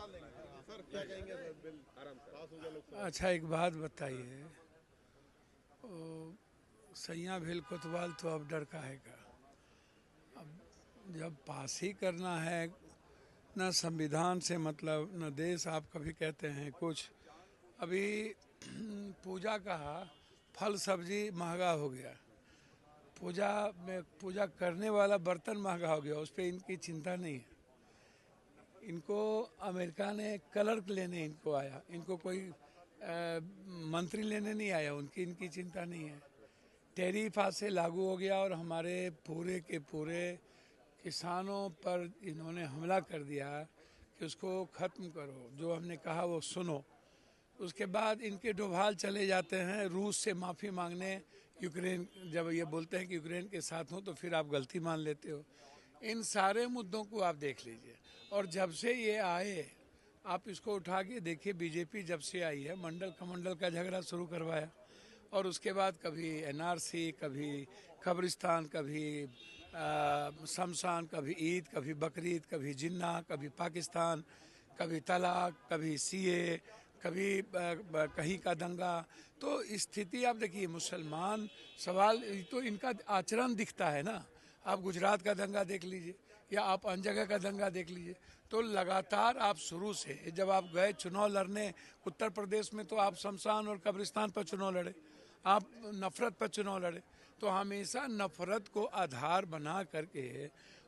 Sir क्या कहेंगे sir, bill आराम से पास हो गया लोकसभा। अच्छा, एक बात बताइए, सैया भेल कोतवाल तो अब डर काहे का। जब पास ही करना है, न संविधान से मतलब न देश, आप कभी कहते हैं कुछ। अभी पूजा का फल सब्जी महंगा हो गया, पूजा में पूजा करने वाला बर्तन महंगा हो गया, उस पर इनकी चिंता नहीं है। इनको अमेरिका ने क्लर्क लेने इनको आया, इनको कोई मंत्री लेने नहीं आया, उनकी इनकी चिंता नहीं है। टैरिफ आज से लागू हो गया और हमारे पूरे के पूरे किसानों पर इन्होंने हमला कर दिया कि उसको ख़त्म करो, जो हमने कहा वो सुनो। उसके बाद इनके डोभाल चले जाते हैं रूस से माफ़ी मांगने। यूक्रेन जब ये बोलते हैं कि यूक्रेन के साथ हो तो फिर आप गलती मान लेते हो। इन सारे मुद्दों को आप देख लीजिए। और जब से ये आए, आप इसको उठा के देखिए, बीजेपी जब से आई है मंडल कमंडल का झगड़ा शुरू करवाया, और उसके बाद कभी एनआरसी, कभी कब्रिस्तान, कभी शमशान, कभी ईद, कभी बकरीद, कभी जिन्ना, कभी पाकिस्तान, कभी तलाक, कभी सीए, कभी कहीं का दंगा। तो स्थिति आप देखिए, मुसलमान सवाल तो इनका आचरण दिखता है ना। आप गुजरात का दंगा देख लीजिए या आप अन्य जगह का दंगा देख लीजिए। तो लगातार आप शुरू से जब आप गए चुनाव लड़ने उत्तर प्रदेश में, तो आप शमशान और कब्रिस्तान पर चुनाव लड़े, आप नफरत पर चुनाव लड़े। तो हमेशा नफरत को आधार बना करके,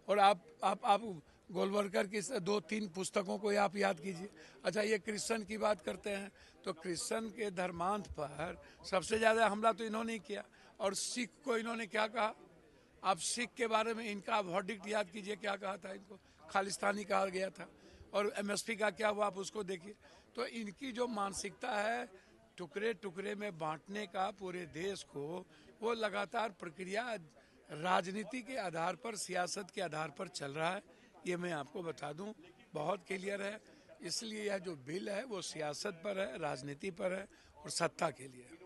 और आप गोलवलकर की 2-3 पुस्तकों को आप याद कीजिए। अच्छा, ये क्रिश्चियन की बात करते हैं, तो क्रिश्चियन के धर्मांत पर सबसे ज़्यादा हमला तो इन्होंने ही किया। और सिख को इन्होंने क्या कहा, आप सिख के बारे में इनका वर्डिक्ट याद कीजिए, क्या कहा था इनको, खालिस्तानी कहा गया था। और एमएसपी का क्या हुआ, आप उसको देखिए। तो इनकी जो मानसिकता है टुकड़े टुकड़े में बांटने का पूरे देश को, वो लगातार प्रक्रिया राजनीति के आधार पर, सियासत के आधार पर चल रहा है। ये मैं आपको बता दूं, बहुत क्लियर है। इसलिए यह जो बिल है वो सियासत पर है, राजनीति पर है और सत्ता के लिए है।